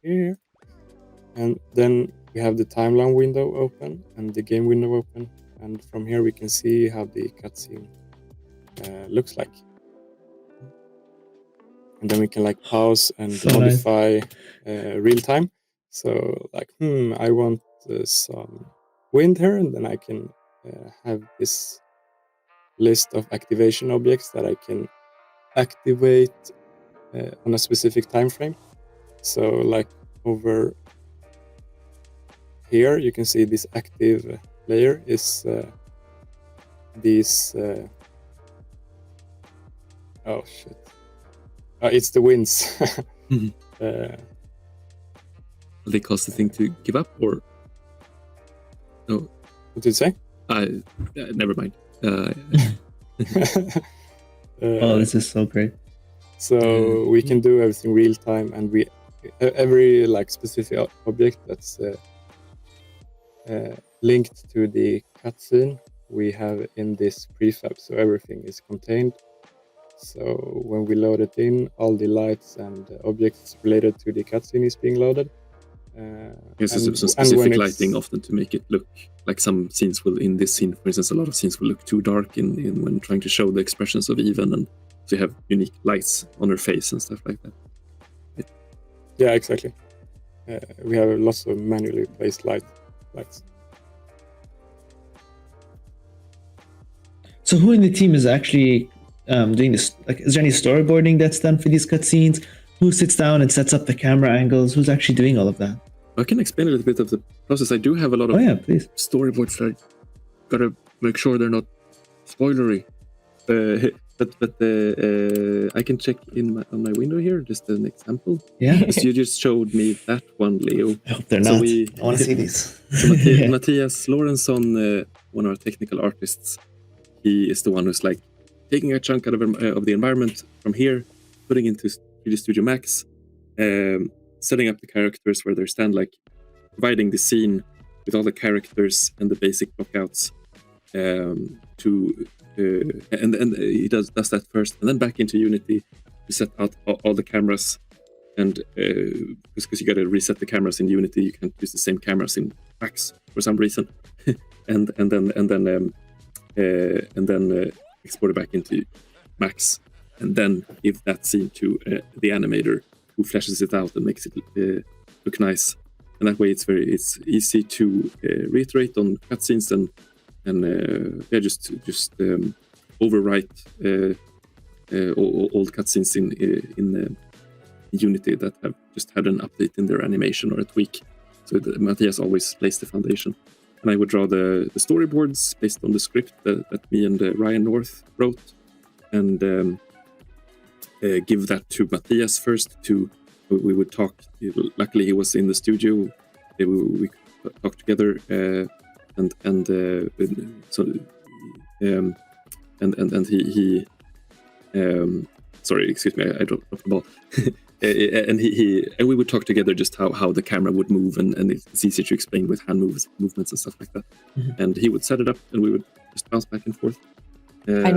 here. And then we have the timeline window open and the game window open. And from here we can see how the cutscene looks like. And then we can like pause and modify real time. So like, I want some wind here, and then I can have this list of activation objects that I can activate on a specific time frame. So like over here, you can see this active layer is these. Oh shit! It's the winds. Will they cause the thing to give up, or no? What did you say? Never mind. Oh, this is so great. So we can do everything real time, and we every like specific object that's linked to the cutscene we have in this prefab. So everything is contained. So when we load it in, all the lights and objects related to the cutscene is being loaded. Yes, some specific lighting often to make it look like some scenes will, in this scene, for instance, a lot of scenes will look too dark in when trying to show the expressions of Even, and so you have unique lights on her face and stuff like that. Yeah, exactly. We have lots of manually placed lights. So who in the team is actually doing this? Like, is there any storyboarding that's done for these cutscenes? Who sits down and sets up the camera angles? Who's actually doing all of that? I can explain a little bit of the process. I do have a lot of storyboards that I gotta make sure they're not spoilery. But I can check on my window here, just an example. Yeah. Because you just showed me that one, Leo. I hope they're not. I want to see these. So Matthias Lorentzon, one of our technical artists, he is the one who's like taking a chunk out of the environment from here, putting into 3D Studio Max, setting up the characters where they stand, like providing the scene with all the characters and the basic blockouts and he does that first, and then back into Unity to set out all the cameras, and because you got to reset the cameras in Unity, you can't use the same cameras in Max for some reason, and then export it back into Max, and then give that scene to the animator, who flashes it out and makes it look nice. And that way, it's easy to reiterate on cutscenes and just overwrite old cutscenes in Unity that have just had an update in their animation or a tweak. So Matthias always lays the foundation, and I would draw the storyboards based on the script that me and Ryan North wrote, and give that to Matthias first. We would talk. Luckily, he was in the studio. We talked together. And he sorry, excuse me, I dropped the ball. and we would talk together just how the camera would move, and it's easy to explain with hand movements and stuff like that. Mm-hmm. And he would set it up, and we would just bounce back and forth. I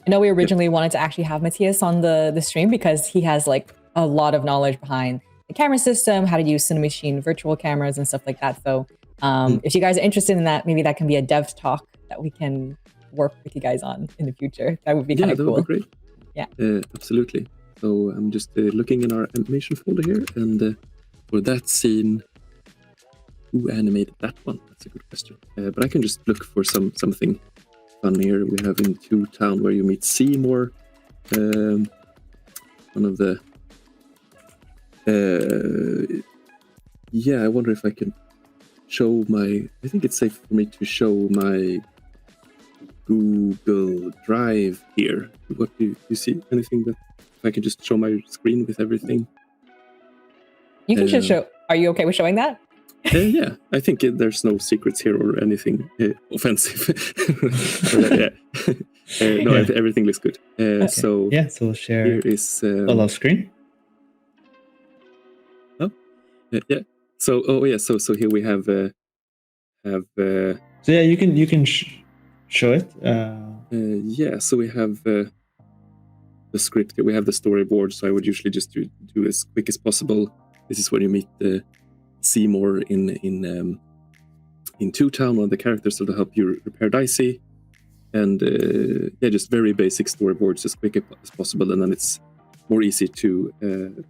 know we originally wanted to actually have Matthias on the stream because he has like a lot of knowledge behind the camera system, how to use Cinemachine virtual cameras and stuff like that. So if you guys are interested in that, maybe that can be a dev talk that we can work with you guys on in the future. That would be kind of cool. That would be great. Yeah, absolutely. So I'm just looking in our animation folder here, and for that scene, who animated that one? That's a good question. But I can just look for something fun here. We have in Two Town where you meet Seymour, one of the. I wonder if I can show my. I think it's safe for me to show my Google Drive here. What do you see? Anything that I can just show my screen with everything? You can just show. Are you okay with showing that? Yeah, I think there's no secrets here or anything offensive. Everything looks good. Okay. So we'll share. Here is full of screen. Yeah. So So here we have. So yeah, you can show it. So we have the script here. We have the storyboard. So I would usually just do as quick as possible. this is where you meet Seymour in Two Town, one of the characters to help you repair Dicey, and just very basic storyboards as quick as possible, and then it's more easy to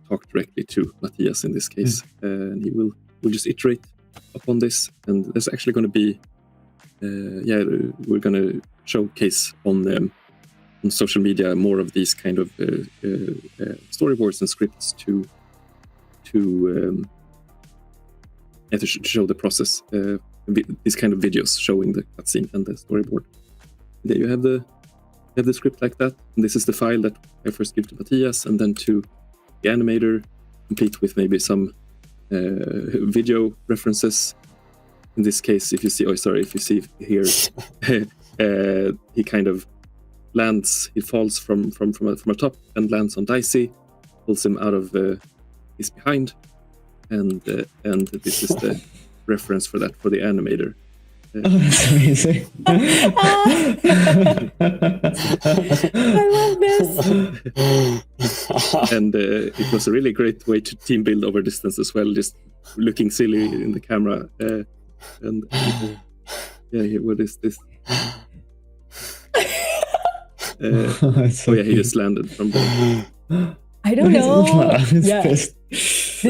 talk directly to Matthias in this case, and he will just iterate upon this, and there's actually going to be we're going to showcase on social media more of these kind of storyboards and scripts to show the process. These kind of videos showing the cutscene and the storyboard. There you have the script like that. And this is the file that I first give to Matthias, and then to the animator, complete with maybe some video references. In this case, if you see here, he kind of lands. He falls from a top and lands on Dicey, pulls him out of his behind, and this is the reference for that for the animator. Oh, that's amazing. I love this. And it was a really great way to team build over distance as well, just looking silly in the camera. What is this? He just landed from the... I don't know. This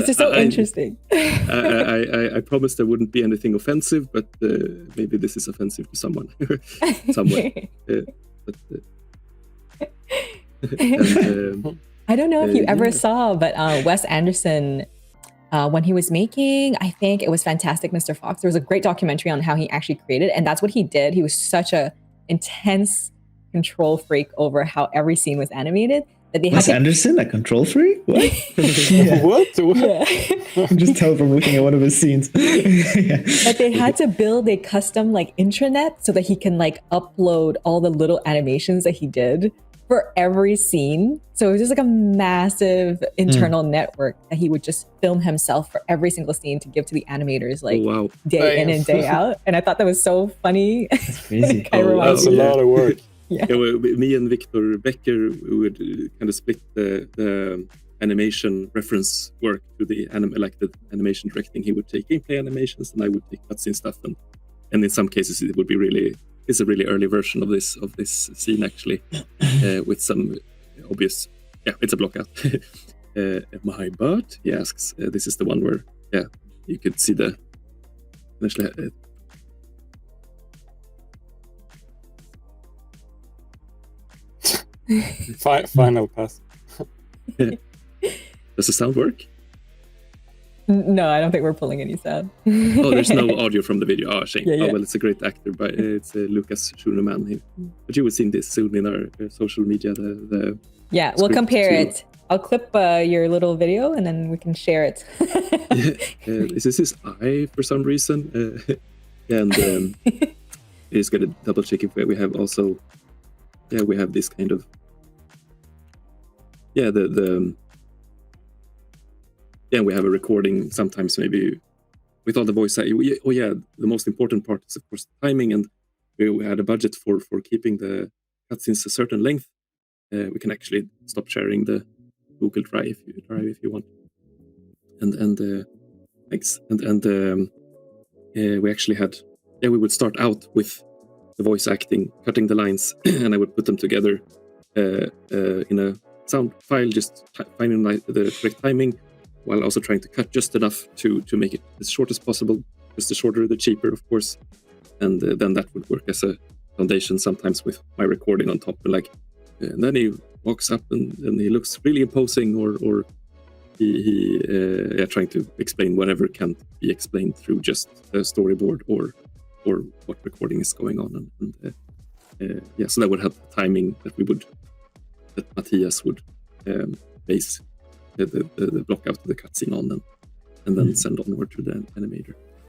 is so interesting. I promised there wouldn't be anything offensive, but maybe this is offensive to someone somewhere. I don't know if you ever saw, but Wes Anderson, when he was making, I think it was Fantastic Mr. Fox, there was a great documentary on how he actually created, and that's what he did. He was such a intense control freak over how every scene was animated. Wes Anderson, a control freak? What? What? Yeah. I can just tell from looking at one of his scenes. But they had to build a custom intranet so that he can upload all the little animations that he did for every scene. So it was just a massive internal network that he would just film himself for every single scene to give to the animators day in and day out. And I thought that was so funny. That's crazy. That's a lot of work. Yeah. Me and Victor Becker would kind of split the animation reference work to the the animation directing. He would take gameplay animations, and I would take cutscene stuff. And in some cases, it would be it's a really early version of this scene actually, with some obvious. Yeah, it's a blockout. My butt? He asks. This is the one where you could see the. Final pass. Does the sound work? No, I don't think we're pulling any sound. There's no audio from the video. Oh, shame. Yeah. Oh, well, it's a great actor, but it's Lucas Schunemann. But you will see this soon in our social media. We'll compare it. I'll clip your little video and then we can share it. This is his eye for some reason. And he's going to double check if we have also... Yeah, we have this kind of... we have a recording sometimes maybe with all the voice. The most important part is of course timing, and we had a budget for keeping the cutscenes a certain length. We can actually stop sharing the Google Drive if you want. And thanks. And we actually had we would start out with the voice acting, cutting the lines, and I would put them together in a sound file, just finding the correct timing, while also trying to cut just enough to make it as short as possible. Just the shorter, the cheaper, of course. And then that would work as a foundation sometimes with my recording on top. And then he walks up and he looks really imposing, or he trying to explain whatever can't be explained through just a storyboard or what recording is going on. So that would help the timing that Matthias would base the block out of the cutscene on and then send onward to the animator.